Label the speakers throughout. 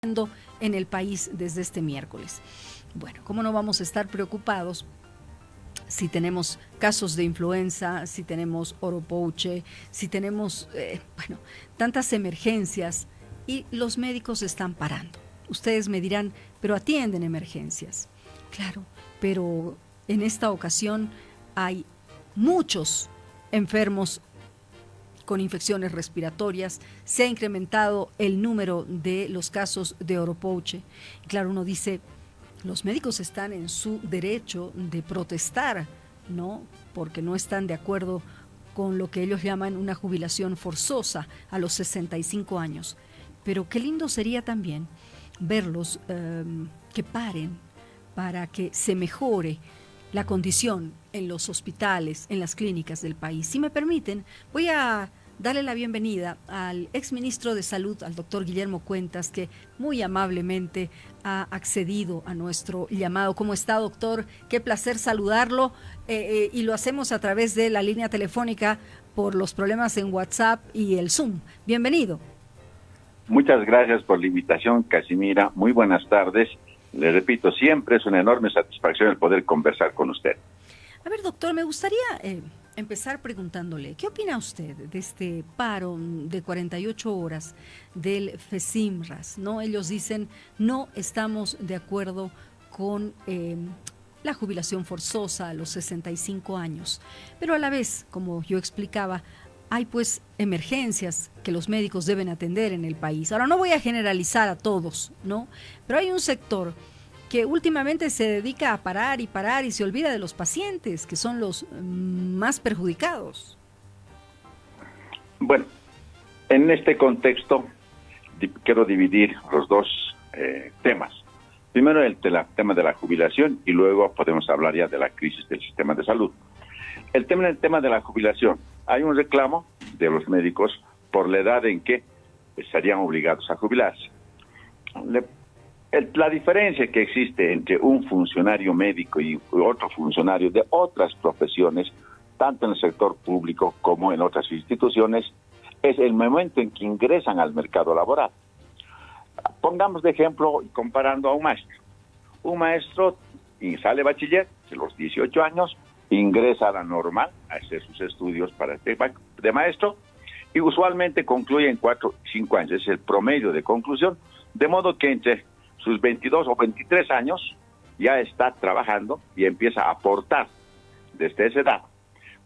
Speaker 1: en el país desde este miércoles. Bueno, ¿cómo no vamos a estar preocupados si tenemos casos de influenza, si tenemos oropouche, si tenemos, tantas emergencias y los médicos están parando? Ustedes me dirán, pero atienden emergencias. Claro, pero en esta ocasión hay muchos enfermos con infecciones respiratorias, se ha incrementado el número de los casos de oropouche. Y claro, uno dice, los médicos están en su derecho de protestar, ¿no? Porque no están de acuerdo con lo que ellos llaman una jubilación forzosa a los 65 años. Pero qué lindo sería también verlos que paren para que se mejore la condición en los hospitales, en las clínicas del país. Si me permiten, voy a darle la bienvenida al exministro de Salud, al doctor Guillermo Cuentas, que muy amablemente ha accedido a nuestro llamado. ¿Cómo está, doctor? Qué placer saludarlo, y lo hacemos a través de la línea telefónica por los problemas en WhatsApp y el Zoom. Bienvenido.
Speaker 2: Muchas gracias por la invitación, Casimira. Muy buenas tardes. Le repito, siempre es una enorme satisfacción el poder conversar con usted.
Speaker 1: A ver, doctor, me gustaría empezar preguntándole, ¿qué opina usted de este paro de 48 horas del FESIMRAS? ¿No? Ellos dicen, no estamos de acuerdo con la jubilación forzosa a los 65 años, pero a la vez, como yo explicaba, hay pues emergencias que los médicos deben atender en el país. Ahora, no voy a generalizar a todos, ¿no? Pero hay un sector que últimamente se dedica a parar y se olvida de los pacientes, que son los más perjudicados.
Speaker 2: Bueno, en este contexto quiero dividir los dos temas. Primero el tema de la jubilación y luego podemos hablar ya de la crisis del sistema de salud. El tema de la jubilación. Hay un reclamo de los médicos por la edad en que estarían obligados a jubilarse. La diferencia que existe entre un funcionario médico y otro funcionario de otras profesiones, tanto en el sector público como en otras instituciones, es el momento en que ingresan al mercado laboral. Pongamos de ejemplo, comparando a un maestro. Un maestro sale bachiller de los 18 años, ingresa a la normal a hacer sus estudios de maestro y usualmente concluye en 4 o 5 años. Ese es el promedio de conclusión, de modo que entre sus 22 o 23 años ya está trabajando y empieza a aportar desde esa edad.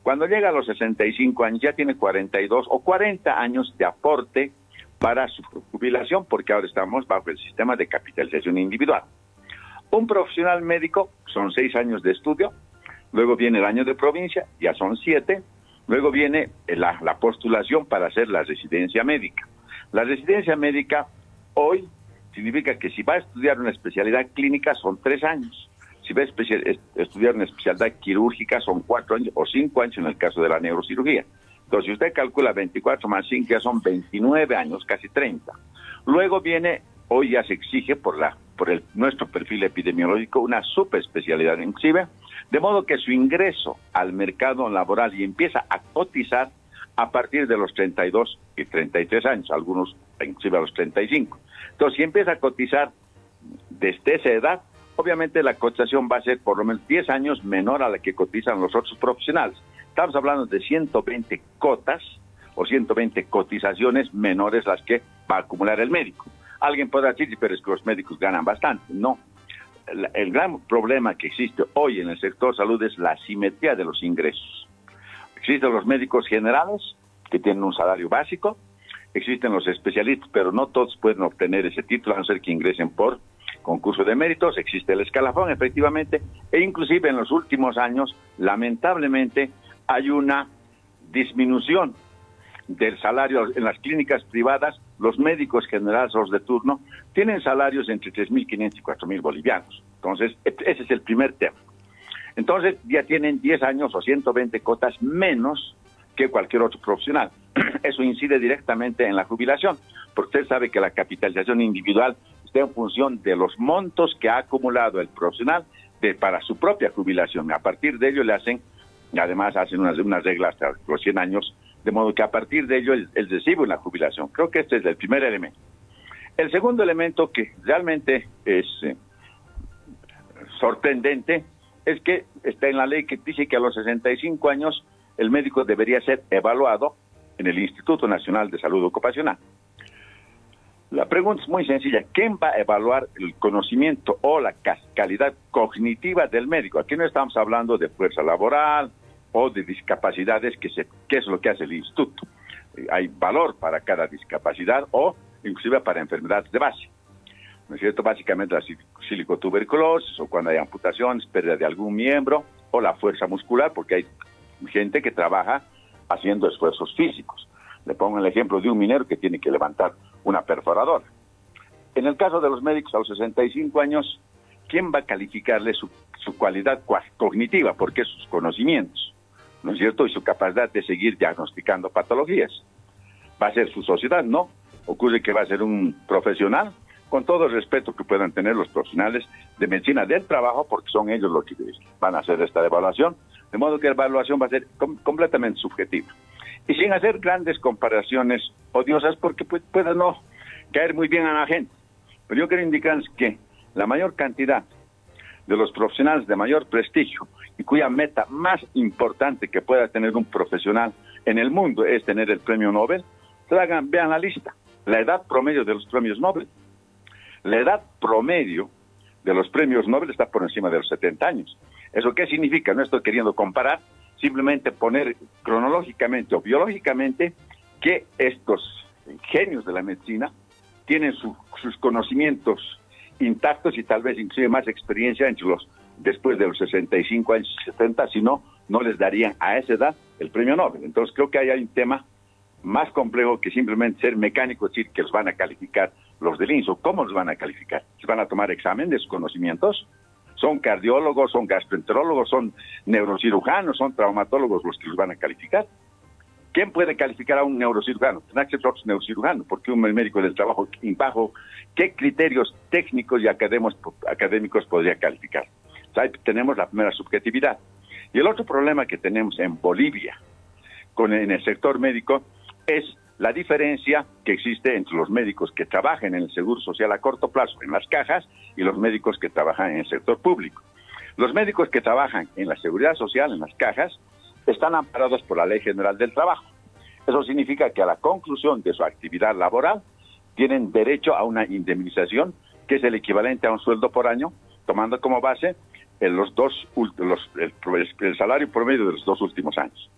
Speaker 2: Cuando llega a los 65 años ya tiene 42 o 40 años de aporte para su jubilación, porque ahora estamos bajo el sistema de capitalización individual. Un profesional médico son 6 años de estudio, luego viene el año de provincia, ya son 7, luego viene la postulación para hacer la residencia médica. La residencia médica hoy significa que si va a estudiar una especialidad clínica son 3 años. Si va a estudiar una especialidad quirúrgica son 4 años o 5 años en el caso de la neurocirugía. Entonces, si usted calcula 24 más 5, ya son 29 años, casi 30. Luego viene, hoy ya se exige por nuestro perfil epidemiológico, una subespecialidad inclusive, de modo que su ingreso al mercado laboral y empieza a cotizar a partir de los 32 y 33 años, algunos inclusive a los 35. Entonces, si empieza a cotizar desde esa edad, obviamente la cotización va a ser por lo menos 10 años menor a la que cotizan los otros profesionales. Estamos hablando de 120 cotas o 120 cotizaciones menores las que va a acumular el médico. Alguien podrá decir, pero es que los médicos ganan bastante. No. El gran problema que existe hoy en el sector salud es la asimetría de los ingresos. Existen los médicos generales que tienen un salario básico, existen los especialistas, pero no todos pueden obtener ese título a no ser que ingresen por concurso de méritos. Existe el escalafón, efectivamente, e inclusive en los últimos años, lamentablemente, hay una disminución del salario en las clínicas privadas. Los médicos generales, los de turno, tienen salarios entre 3.500 y 4.000 bolivianos. Entonces, ese es el primer tema. Entonces, ya tienen 10 años o 120 cotas menos que cualquier otro profesional. Eso incide directamente en la jubilación, porque usted sabe que la capitalización individual está en función de los montos que ha acumulado el profesional para su propia jubilación. A partir de ello además hacen unas reglas hasta los 100 años, de modo que a partir de ello él recibe una jubilación. Creo que este es el primer elemento. El segundo elemento que realmente es sorprendente es que está en la ley que dice que a los 65 años el médico debería ser evaluado en el Instituto Nacional de Salud Ocupacional. La pregunta es muy sencilla. ¿Quién va a evaluar el conocimiento o la calidad cognitiva del médico? Aquí no estamos hablando de fuerza laboral o de discapacidades, que es lo que hace el instituto. Hay valor para cada discapacidad o inclusive para enfermedades de base. ¿No es cierto? Básicamente la silicotuberculosis, o cuando hay amputaciones, pérdida de algún miembro, o la fuerza muscular, porque hay gente que trabaja haciendo esfuerzos físicos. Le pongo el ejemplo de un minero que tiene que levantar una perforadora. En el caso de los médicos a los 65 años, ¿quién va a calificarle su cualidad cognitiva? Porque es sus conocimientos, ¿no es cierto? Y su capacidad de seguir diagnosticando patologías. ¿Va a ser su sociedad? No. Ocurre que va a ser un profesional, con todo el respeto que puedan tener los profesionales de medicina del trabajo, porque son ellos los que van a hacer esta evaluación, de modo que la evaluación va a ser completamente subjetiva. Y sin hacer grandes comparaciones odiosas, porque pueda no caer muy bien a la gente. Pero yo quiero indicarles que la mayor cantidad de los profesionales de mayor prestigio y cuya meta más importante que pueda tener un profesional en el mundo es tener el premio Nobel, vean la lista, la edad promedio de los premios Nobel. La edad promedio de los premios Nobel está por encima de los 70 años. ¿Eso qué significa? No estoy queriendo comparar, simplemente poner cronológicamente o biológicamente que estos genios de la medicina tienen sus conocimientos intactos y tal vez inclusive más experiencia después de los 65 años, 70, si no, no les darían a esa edad el premio Nobel. Entonces creo que ahí hay un tema más complejo que simplemente ser mecánico, decir que los van a calificar los del INSO. ¿Cómo los van a calificar? ¿Les van a tomar examen de sus conocimientos? ¿Son cardiólogos, son gastroenterólogos, son neurocirujanos, son traumatólogos los que los van a calificar? ¿Quién puede calificar a un neurocirujano? Tendrá que ser otro neurocirujano, porque un médico del trabajo, bajo qué criterios técnicos y académicos podría calificar. O sea, ahí tenemos la primera subjetividad. Y el otro problema que tenemos en Bolivia en el sector médico es la diferencia que existe entre los médicos que trabajan en el Seguro Social a corto plazo, en las cajas, y los médicos que trabajan en el sector público. Los médicos que trabajan en la Seguridad Social, en las cajas, están amparados por la Ley General del Trabajo. Eso significa que a la conclusión de su actividad laboral tienen derecho a una indemnización que es el equivalente a un sueldo por año, tomando como base el salario promedio de los 2 últimos años.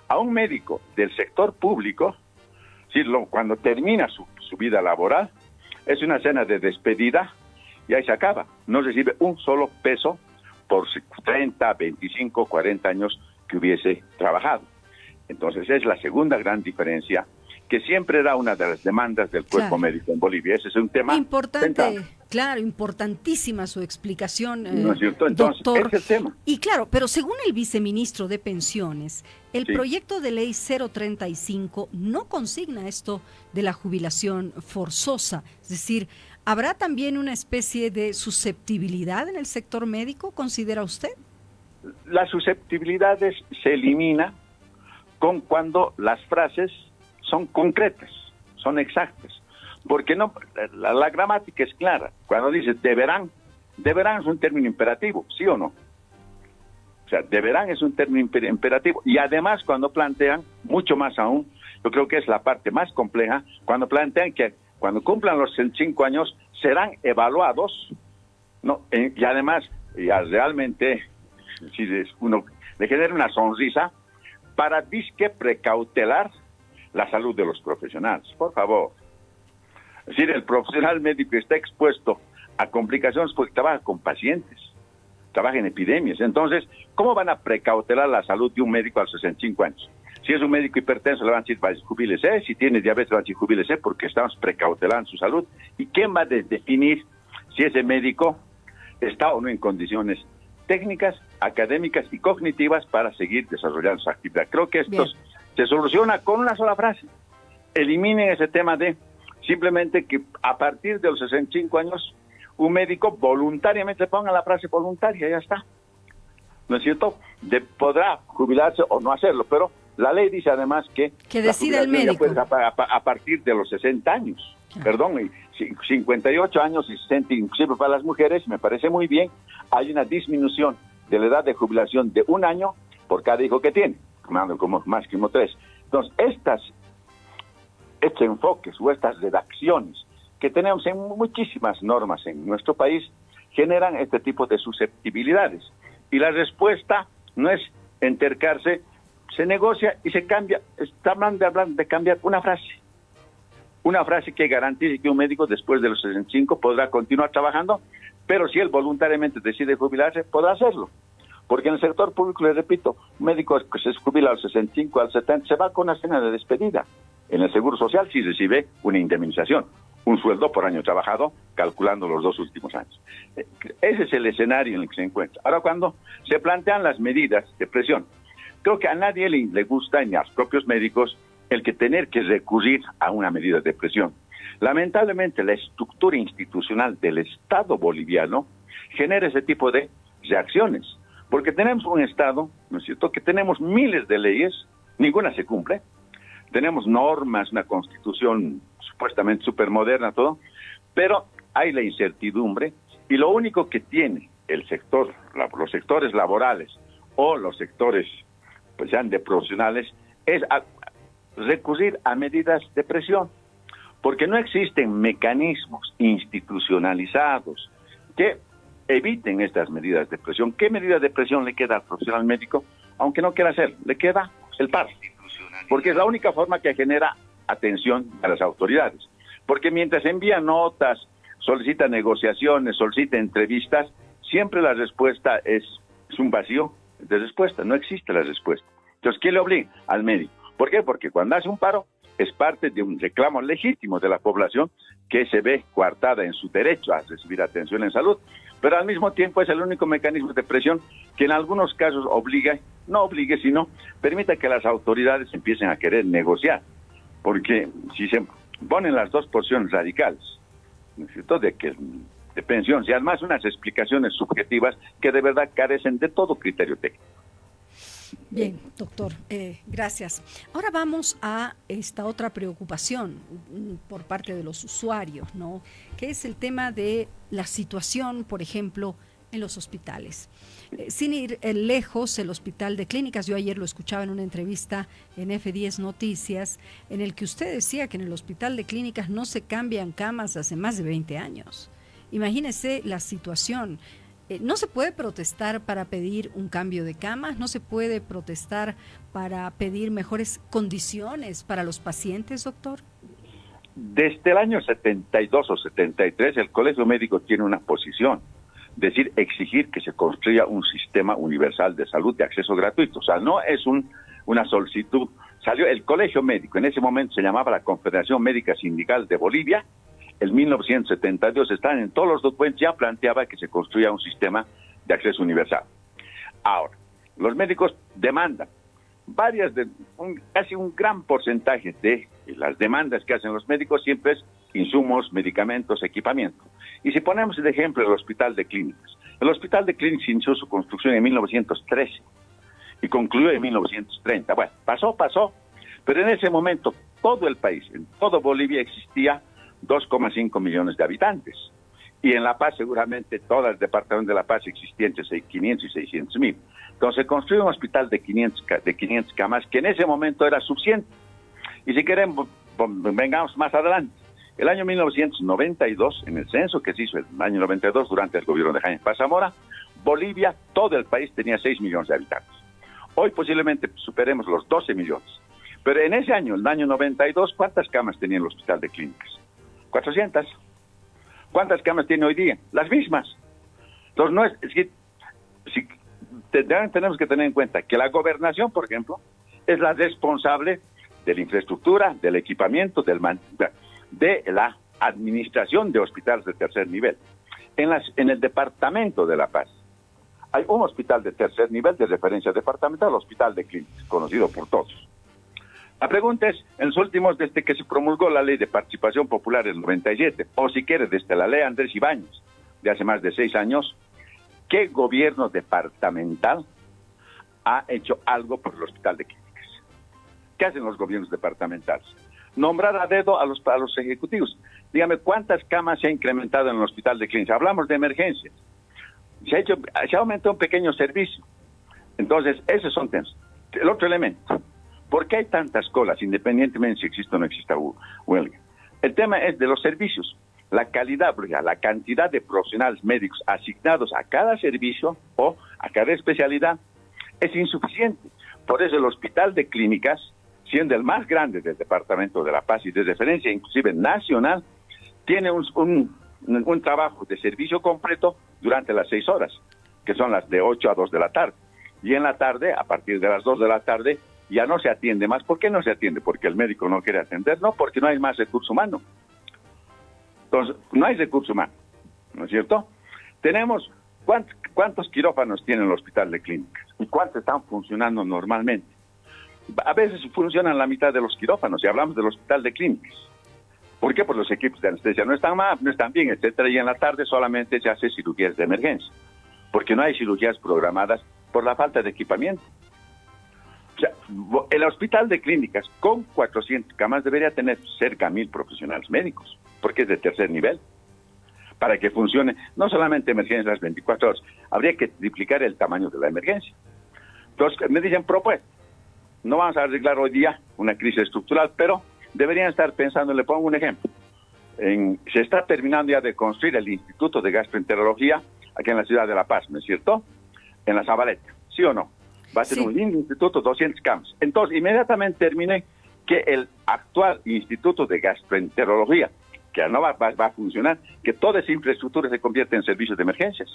Speaker 2: A un médico del sector público, cuando termina su vida laboral, es una cena de despedida y ahí se acaba. No recibe un solo peso por 30, 25, 40 años que hubiese trabajado. Entonces es la segunda gran diferencia que siempre era una de las demandas del cuerpo médico en Bolivia. Ese es un tema
Speaker 1: importante,
Speaker 2: central.
Speaker 1: Claro, importantísima su explicación,
Speaker 2: ¿no es cierto? Entonces,
Speaker 1: doctor.
Speaker 2: Ese es el tema.
Speaker 1: Y claro, pero según el viceministro de Pensiones, el proyecto de ley 035 no consigna esto de la jubilación forzosa. Es decir, ¿habrá también una especie de susceptibilidad en el sector médico, considera usted?
Speaker 2: Las susceptibilidades se eliminan cuando las frases son concretas, son exactas, porque no la gramática es clara. Cuando dice deberán es un término imperativo, ¿sí o no? O sea, deberán es un término imperativo, y además cuando plantean, mucho más aún, yo creo que es la parte más compleja, cuando plantean que cuando cumplan los 5 años serán evaluados, ¿no? Y además, ya realmente, si uno le genera una sonrisa, para disque precautelar la salud de los profesionales, por favor. Es decir, el profesional médico está expuesto a complicaciones porque trabaja con pacientes, trabaja en epidemias. Entonces, ¿cómo van a precautelar la salud de un médico a los 65 años? Si es un médico hipertenso, le van a decir, vaya, jubílese. Si tiene diabetes, le van a decir, jubílese, porque estamos precautelando su salud. ¿Y quién va a definir si ese médico está o no en condiciones técnicas, académicas y cognitivas para seguir desarrollando su actividad? Creo que esto se soluciona con una sola frase. Eliminen ese tema de simplemente que a partir de los 65 años un médico voluntariamente ponga la frase voluntaria, ya está. ¿No es cierto? Podrá jubilarse o no hacerlo, pero la ley dice además que
Speaker 1: decida el médico.
Speaker 2: A partir de los 60 años. perdón, 58 años y 60 inclusive para las mujeres, me parece muy bien. Hay una disminución de la edad de jubilación de 1 año por cada hijo que tiene, como máximo 3. Entonces, estos enfoques o estas redacciones que tenemos en muchísimas normas en nuestro país generan este tipo de susceptibilidades. Y la respuesta no es entercarse, se negocia y se cambia. Está hablando de cambiar una frase que garantice que un médico después de los 65 podrá continuar trabajando, pero si él voluntariamente decide jubilarse, podrá hacerlo. Porque en el sector público, les repito, un médico que se jubila a los 65, al 70, se va con una cena de despedida. En el Seguro Social sí recibe una indemnización, un sueldo por año trabajado, calculando los 2 últimos años. Ese es el escenario en el que se encuentra. Ahora, cuando se plantean las medidas de presión, creo que a nadie le gusta, ni a los propios médicos, el que tener que recurrir a una medida de presión. Lamentablemente, la estructura institucional del Estado boliviano genera ese tipo de reacciones, porque tenemos un Estado, ¿no es cierto?, que tenemos miles de leyes, ninguna se cumple, tenemos normas, una constitución supuestamente supermoderna, todo, pero hay la incertidumbre y lo único que tiene el sector, los sectores laborales o los sectores, pues sean de profesionales, es recurrir a medidas de presión, porque no existen mecanismos institucionalizados que eviten estas medidas de presión. ¿Qué medida de presión le queda al profesional médico? Aunque no quiera hacer, le queda el paro, porque es la única forma que genera atención a las autoridades. Porque mientras envía notas, solicita negociaciones, solicita entrevistas, siempre la respuesta es un vacío de respuesta, no existe la respuesta. Entonces, ¿quién le obliga? Al médico. ¿Por qué? Porque cuando hace un paro es parte de un reclamo legítimo de la población que se ve coartada en su derecho a recibir atención en salud, pero al mismo tiempo es el único mecanismo de presión que en algunos casos no obligue, sino permita que las autoridades empiecen a querer negociar, porque si se ponen las dos posiciones radicales, ¿no es cierto?, de pensión, y además unas explicaciones subjetivas que de verdad carecen de todo criterio técnico.
Speaker 1: Bien, doctor, gracias. Ahora vamos a esta otra preocupación por parte de los usuarios, ¿no?, que es el tema de la situación, por ejemplo, en los hospitales. Sin ir lejos, el Hospital de Clínicas, yo ayer lo escuchaba en una entrevista en F10 Noticias, en el que usted decía que en el Hospital de Clínicas no se cambian camas hace más de 20 años. Imagínese la situación. ¿No se puede protestar para pedir un cambio de camas? ¿No se puede protestar para pedir mejores condiciones para los pacientes, doctor?
Speaker 2: Desde el año 72 o 73, el Colegio Médico tiene una posición, es decir, exigir que se construya un sistema universal de salud de acceso gratuito. O sea, no es una solicitud. Salió el Colegio Médico, en ese momento se llamaba la Confederación Médica Sindical de Bolivia. En 1972, están en todos los documentos, ya planteaba que se construya un sistema de acceso universal. Ahora, los médicos demandan casi un gran porcentaje de las demandas que hacen los médicos siempre es insumos, medicamentos, equipamiento. Y si ponemos de ejemplo el Hospital de Clínicas. El Hospital de Clínicas inició su construcción en 1913 y concluyó en 1930. Bueno, pasó, pero en ese momento todo el país, en todo Bolivia existía 2,5 millones de habitantes. Y en La Paz seguramente todo el departamento de La Paz existía entre 500 y 600 mil. Entonces se construyó un hospital de 500 camas que en ese momento era suficiente. Y si queremos, vengamos más adelante. El año 1992, en el censo que se hizo el año 92 durante el gobierno de Jaime Paz Zamora, Bolivia, todo el país tenía 6 millones de habitantes. Hoy posiblemente superemos los 12 millones. Pero en ese año, el año 92, ¿cuántas camas tenía el Hospital de Clínicas? 400. ¿Cuántas camas tiene hoy día? Las mismas. Entonces, tenemos que tener en cuenta que la gobernación, por ejemplo, es la responsable de la infraestructura, del equipamiento, de la administración de hospitales de tercer nivel. En el departamento de La Paz hay un hospital de tercer nivel de referencia departamental, el Hospital de Clínicas, conocido por todos. La pregunta es, en los últimos, desde que se promulgó la ley de participación popular en el 97, o si quiere, desde la ley Andrés Ibáñez, de hace más de 6 años, ¿qué gobierno departamental ha hecho algo por el Hospital de Clínicas? ¿Qué hacen los gobiernos departamentales? nombrar a dedo a los ejecutivos. Dígame, ¿cuántas camas se ha incrementado en el hospital de clínicas? Hablamos de emergencias. Se ha aumentado un pequeño servicio. Entonces, esos son temas. El otro elemento, ¿por qué hay tantas colas, independientemente si existe o no exista huelga? El tema es de los servicios. La calidad, la cantidad de profesionales médicos asignados a cada servicio o a cada especialidad es insuficiente. Por eso el hospital de clínicas, siendo el más grande del departamento de La Paz y de referencia inclusive nacional, tiene un trabajo de servicio completo durante las 6 horas, que son las de 8 a 2 de la tarde. Y en la tarde, a partir de las 2 de la tarde, ya no se atiende más. ¿Por qué no se atiende? Porque el médico no quiere atender, no, porque no hay más recurso humano. Entonces, no hay recurso humano, ¿no es cierto? Tenemos, ¿cuántos quirófanos tiene el hospital de clínicas? ¿Y cuántos están funcionando normalmente? A veces funcionan la mitad de los quirófanos, y hablamos del hospital de clínicas. ¿Por qué? Pues los equipos de anestesia no están mal, no están bien, etcétera, y en la tarde solamente se hace cirugías de emergencia, porque no hay cirugías programadas por la falta de equipamiento. O sea, el hospital de clínicas con 400 camas debería tener cerca de 1,000 profesionales médicos, porque es de tercer nivel, para que funcione no solamente emergencias las 24 horas, habría que triplicar el tamaño de la emergencia. Entonces me dicen, propuesta, no vamos a arreglar hoy día una crisis estructural, pero deberían estar pensando, le pongo un ejemplo, se está terminando ya de construir el Instituto de Gastroenterología aquí en la ciudad de La Paz, ¿no es cierto? En la Zabaleta, ¿sí o no? Va a ser un lindo instituto, 200 camas. Entonces, inmediatamente terminé que el actual Instituto de Gastroenterología, que no va a funcionar, que toda esa infraestructura se convierte en servicios de emergencias.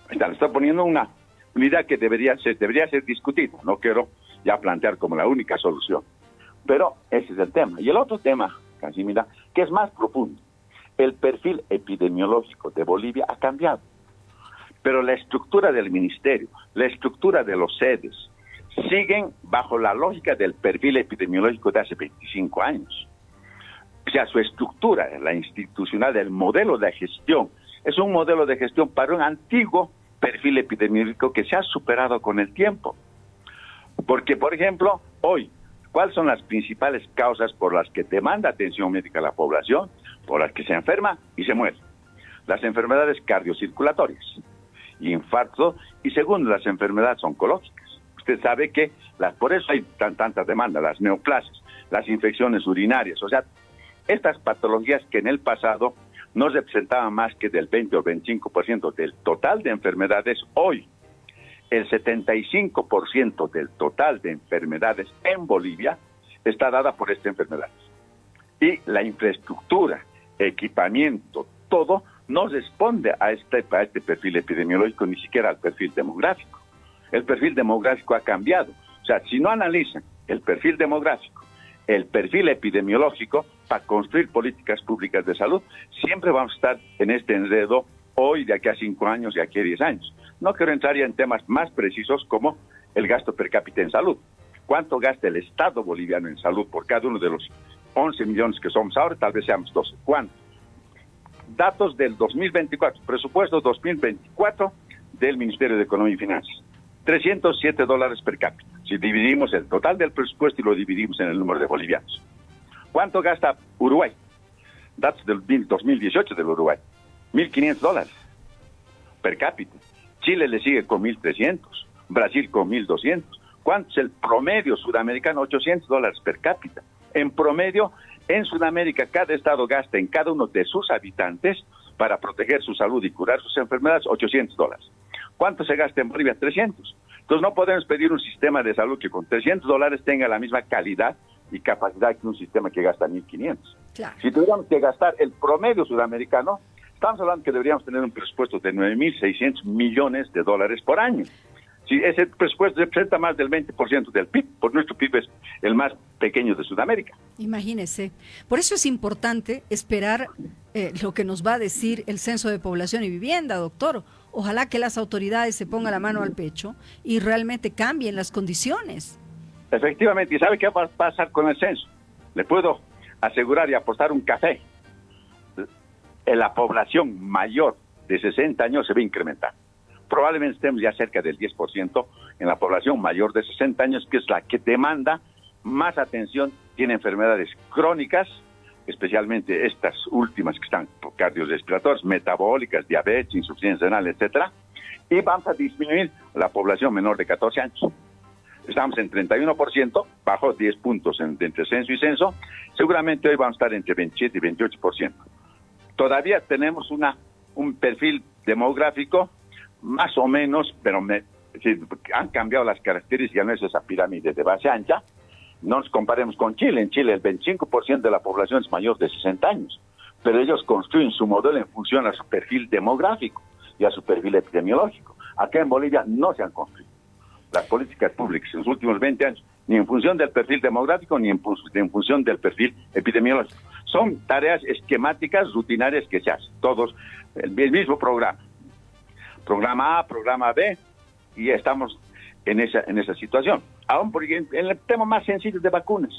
Speaker 2: Le está poniendo una idea que debería ser discutida. No quiero ya plantear como la única solución. Pero ese es el tema. Y el otro tema, Casimira, que es más profundo. El perfil epidemiológico de Bolivia ha cambiado. Pero la estructura del ministerio, la estructura de los sedes, siguen bajo la lógica del perfil epidemiológico de hace 25 años. O sea, su estructura, la institucional, el modelo de gestión, es un modelo de gestión para un antiguo perfil epidemiológico que se ha superado con el tiempo. Porque, por ejemplo, hoy, ¿cuáles son las principales causas por las que demanda atención médica a la población? Por las que se enferma y se muere. Las enfermedades cardiocirculatorias, infarto, y segundo, las enfermedades oncológicas. Usted sabe que por eso hay tanta demanda, las neoplasias, las infecciones urinarias, o sea, estas patologías que en el pasado no representaban más que del 20 o 25% del total de enfermedades, hoy el 75% del total de enfermedades en Bolivia está dada por esta enfermedad. Y la infraestructura, equipamiento, todo no responde a este perfil epidemiológico, ni siquiera al perfil demográfico. El perfil demográfico ha cambiado. O sea, si no analizan el perfil demográfico, el perfil epidemiológico, para construir políticas públicas de salud, siempre vamos a estar en este enredo hoy, de aquí a 5 años, de aquí a 10 años. No quiero entrar ya en temas más precisos como el gasto per cápita en salud. ¿Cuánto gasta el Estado boliviano en salud por cada uno de los 11 millones que somos ahora? Tal vez seamos 12. ¿Cuánto? Datos del 2024, presupuesto 2024 del Ministerio de Economía y Finanzas. $307 per cápita. Si dividimos el total del presupuesto y lo dividimos en el número de bolivianos. ¿Cuánto gasta Uruguay? Datos del 2018 del Uruguay. $1,500 per cápita. Chile le sigue con 1,300. Brasil con 1,200. ¿Cuánto es el promedio sudamericano? $800 per cápita. En promedio, en Sudamérica, cada estado gasta en cada uno de sus habitantes para proteger su salud y curar sus enfermedades $800. ¿Cuánto se gasta en Bolivia? 300. Entonces no podemos pedir un sistema de salud que con $300 tenga la misma calidad y capacidad que un sistema que gasta 1,500. Claro. Si tuviéramos que gastar el promedio sudamericano, estamos hablando que deberíamos tener un presupuesto de $9,600 millones por año. Si ese presupuesto representa más del 20% del PIB, porque nuestro PIB es el más pequeño de Sudamérica.
Speaker 1: Imagínese. Por eso es importante esperar lo que nos va a decir el Censo de Población y Vivienda, doctor. Ojalá que las autoridades se pongan la mano al pecho y realmente cambien las condiciones.
Speaker 2: Efectivamente, ¿y sabe qué va a pasar con el censo? Le puedo asegurar y apostar un café. La población mayor de 60 años se va a incrementar. Probablemente estemos ya cerca del 10% en la población mayor de 60 años, que es la que demanda más atención tiene enfermedades crónicas, especialmente estas últimas que están cardiorrespiratorias, metabólicas, diabetes, insuficiencia renal, etcétera, y vamos a disminuir la población menor de 14 años. Estamos en 31%, bajó 10 puntos entre censo y censo, seguramente hoy vamos a estar entre 27 y 28%. Todavía tenemos un perfil demográfico más o menos, pero han cambiado las características, ya no es esa pirámide de base ancha. No nos comparemos con Chile. En Chile el 25% de la población es mayor de 60 años, pero ellos construyen su modelo en función a su perfil demográfico y a su perfil epidemiológico. Acá en Bolivia no se han construido las políticas públicas en los últimos 20 años, ni en función del perfil demográfico, ni en función del perfil epidemiológico. Son tareas esquemáticas, rutinarias que se hacen, todos el mismo programa. Programa A, programa B, y estamos en esa situación. Aún porque en el tema más sencillo de vacunas.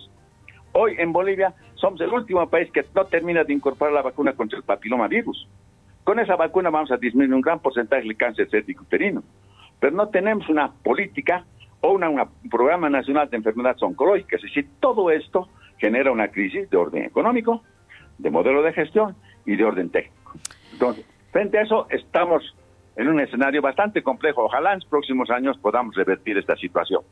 Speaker 2: Hoy en Bolivia somos el último país que no termina de incorporar la vacuna contra el papilomavirus. Con esa vacuna vamos a disminuir un gran porcentaje del cáncer cérvico-uterino. Pero no tenemos una política o un programa nacional de enfermedades oncológicas. Es decir, todo esto genera una crisis de orden económico, de modelo de gestión y de orden técnico. Entonces, frente a eso, estamos en un escenario bastante complejo. Ojalá en los próximos años podamos revertir esta situación.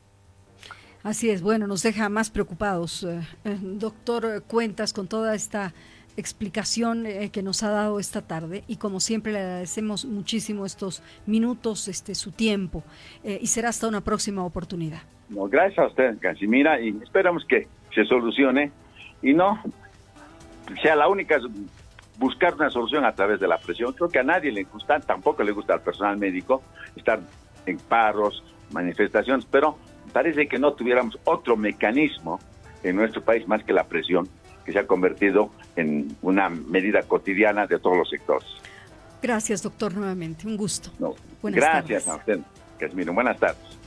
Speaker 1: Así es, bueno, nos deja más preocupados. Doctor Cuentas, con toda esta explicación que nos ha dado esta tarde, y como siempre le agradecemos muchísimo estos minutos, su tiempo, y será hasta una próxima oportunidad.
Speaker 2: No, gracias a usted, Casimira, y esperamos que se solucione y no sea la única buscar una solución a través de la presión. Creo que a nadie le gusta, tampoco le gusta al personal médico estar en paros, manifestaciones, pero parece que no tuviéramos otro mecanismo en nuestro país más que la presión, que se ha convertido en una medida cotidiana de todos los sectores.
Speaker 1: Gracias, doctor, nuevamente. Un gusto.
Speaker 2: Gracias a usted, Casimiro. Buenas tardes.